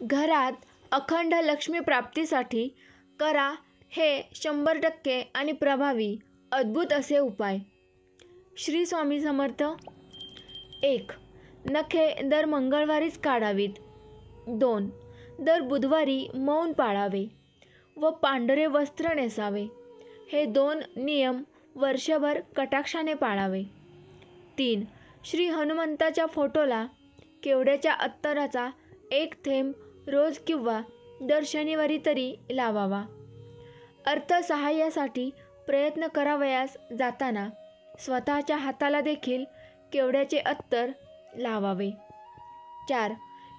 घरात अखंड लक्ष्मी प्राप्तीसाठी करा हे 100% आणि प्रभावी अद्भुत असे उपाय. श्री स्वामी समर्थ. 1. नखे दर मंगळवारीच काढावीत. 2. दर बुधवारी मौन पाळावे व पांढरे वस्त्र नेसावे. हे 2 नियम वर्षभर कटाक्षाने पाळावे. 3. श्री हनुमंताच्या फोटोला केवड्याच्या अत्तराचा 1 थेंब रोज किंवा दर शनिवारी तरी लावावा. अर्थसहाय्यासाठी प्रयत्न करावयास जाताना स्वतःच्या हाताला देखील केवड्याचे अत्तर लावावे. 4.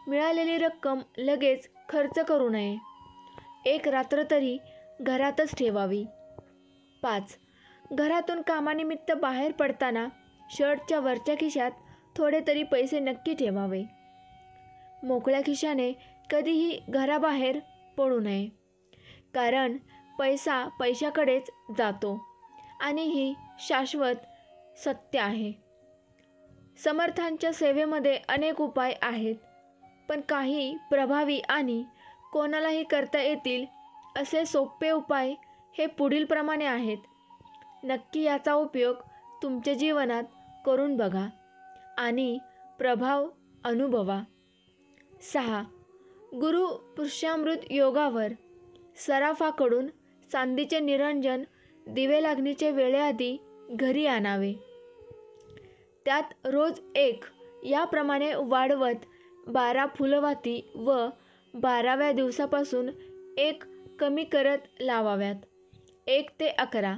मिळालेली रक्कम लगेच खर्च करू नये. 1 रात्र तरी घरातच ठेवावी. 5. घरातून कामानिमित्त बाहेर पडताना शर्टच्या वरच्या खिशात थोडे तरी पैसे नक्की ठेवावे. मोकळ्या खिशाने कधीही घराबाहेर पडू नये, कारण पैसा पैशाकडेच जातो आणि ही शाश्वत सत्य आहे. समर्थांच्या सेवेमध्ये अनेक उपाय आहेत, पण काही प्रभावी आणि कोणालाही करता येतील असे सोपे उपाय हे पुढीलप्रमाणे आहेत. नक्की याचा उपयोग तुमच्या जीवनात करून बघा आणि प्रभाव अनुभवा. 6. गुरु पुरुषामृत योगावर सराफाकडून चांदीचे निरंजन दिवे लागणीचे वेळेआधी घरी आणावे. त्यात रोज 1 याप्रमाणे वाढवत 12 फुलवाती व 12व्या दिवसापासून 1 कमी करत लावाव्यात. 1 ते 11.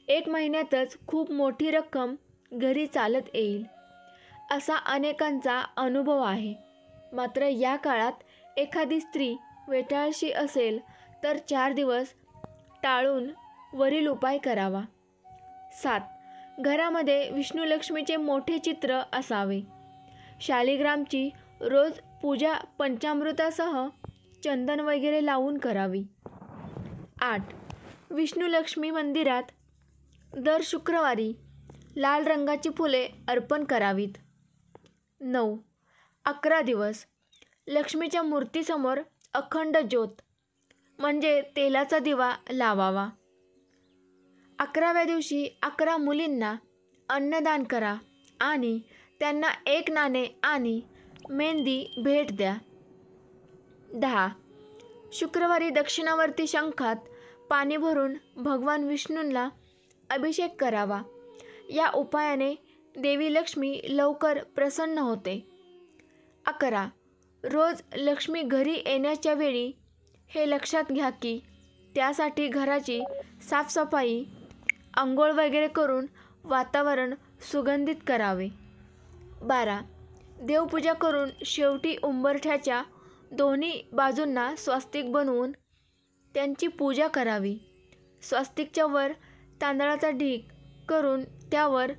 1 महिन्यातच खूप मोठी रक्कम घरी चालत येईल असा अनेकांचा अनुभव आहे. मात्र या काळात एखादी स्त्री वेटाळशी असेल तर 4 दिवस टाळून वरील उपाय करावा. 7. घरामध्ये विष्णुलक्ष्मीचे मोठे चित्र असावे. शालिग्रामची रोज पूजा पंचामृतासह चंदन वगैरे लावून करावी. 8. विष्णुलक्ष्मी मंदिरात दर शुक्रवारी लाल रंगाची फुले अर्पण करावीत. 9. 11 दिवस लक्ष्मीच्या मूर्तीसमोर अखंड ज्योत म्हणजे तेलाचा दिवा लावावा. 11व्या दिवशी 11 मुलींना अन्नदान करा आणि त्यांना 1 नाणे आणि मेहंदी भेट द्या. 10. शुक्रवारी दक्षिणावर्ती शंखात पाणी भरून भगवान विष्णूंना अभिषेक करावा. या उपायाने देवी लक्ष्मी लवकर प्रसन्न होते. 11. रोज लक्ष्मी घरी येण्याच्या वेळी हे लक्षात घ्या की त्यासाठी घराची साफसफाई, अंघोळ वगैरे करून वातावरण सुगंधित करावे. 12. देवपूजा करून शेवटी उंबरठ्याच्या दोन्ही बाजूंना स्वस्तिक बनवून त्यांची पूजा करावी. स्वस्तिकच्या वर तांदळाचा ढीग करून त्यावर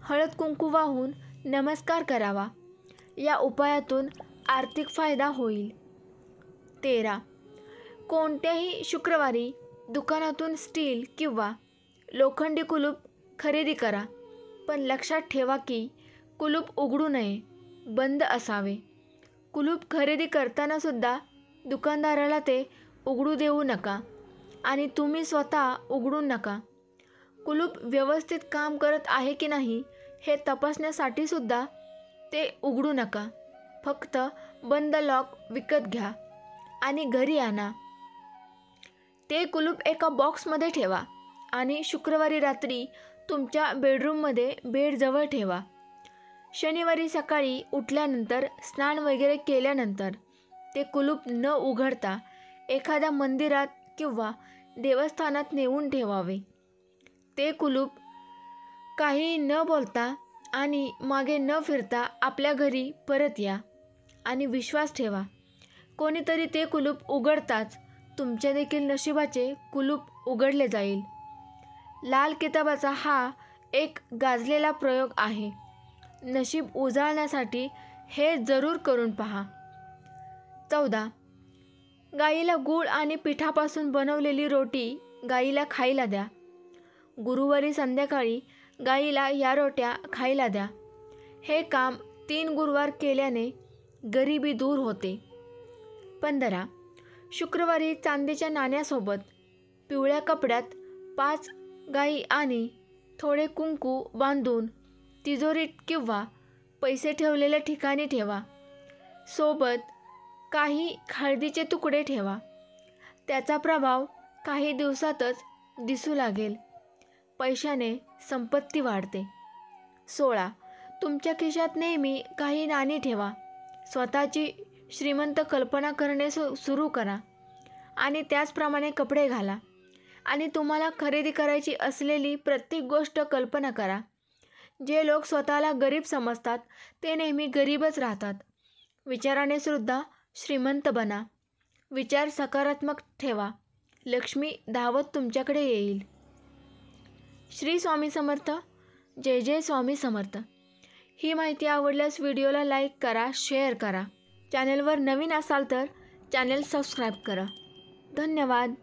हळद कुंकू वाहून नमस्कार करावा. या उपायातून आर्थिक फायदा होईल. 13. कोणत्याही शुक्रवारी दुकानातून स्टील किंवा लोखंडी कुलूप खरेदी करा, पण लक्षात ठेवा की कुलूप उघडू नये, बंद असावे. कुलूप खरेदी करताना सुद्धा दुकानदाराला ते उघडू देऊ नका आणि तुम्ही स्वतः उघडू नका. कुलूप व्यवस्थित काम करत आहे की नाही हे तपासण्यासाठी सुद्धा ते उघडू नका. फक्त बंद लॉक विकत घ्या आणि घरी आणा. ते कुलूप एका बॉक्समध्ये ठेवा आणि शुक्रवारी रात्री तुमच्या बेडरूममध्ये बेडजवळ ठेवा. शनिवारी सकाळी उठल्यानंतर स्नान वगैरे केल्यानंतर ते कुलूप न उघडता एखाद्या मंदिरात किंवा देवस्थानात नेऊन ठेवावे. ते कुलूप काही न बोलता आणि मागे न फिरता आपल्या घरी परत या आणि विश्वास ठेवा, कोणीतरी ते कुलूप उघडताच तुमच्या देखील नशिबाचे कुलूप उघडले जाईल. लाल किताबाचा हा एक गाजलेला प्रयोग आहे. नशीब उजळण्यासाठी हे जरूर करून पहा. 14. गाईला गूळ आणि पिठापासून बनवलेली रोटी गाईला खायला द्या. गुरुवारी संध्याकाळी गाईला या रोट्या खायला द्या. हे काम 3 गुरुवार केल्याने गरिबी दूर होते. 15. शुक्रवारी चांदीच्या नाण्यासोबत पिवळ्या कपड्यात 5 गायी आणि थोडे कुंकू बांधून तिजोरीत किंवा पैसे ठेवलेल्या ठिकाणी ठेवा. सोबत काही हळदीचे तुकडे ठेवा. त्याचा प्रभाव काही दिवसातच दिसू लागेल. पैशाने संपत्ती वाढते. 16. तुमच्या खिशात नेहमी काही नाणी ठेवा. स्वतःची श्रीमंत कल्पना करणे सुरू करा आणि त्याचप्रमाणे कपडे घाला आणि तुम्हाला खरेदी करायची असलेली प्रत्येक गोष्ट कल्पना करा. जे लोक स्वतःला गरीब समजतात ते नेहमी गरीबच राहतात. विचाराने सुद्धा श्रीमंत बना. विचार सकारात्मक ठेवा. लक्ष्मी धावत तुमच्याकडे येईल. श्री स्वामी समर्थ. जय जय स्वामी समर्थ. ही माहिती आवडल्यास व्हिडिओला लाईक करा, शेअर करा. चॅनलवर नवीन असाल तर चॅनल सबस्क्राईब करा. धन्यवाद.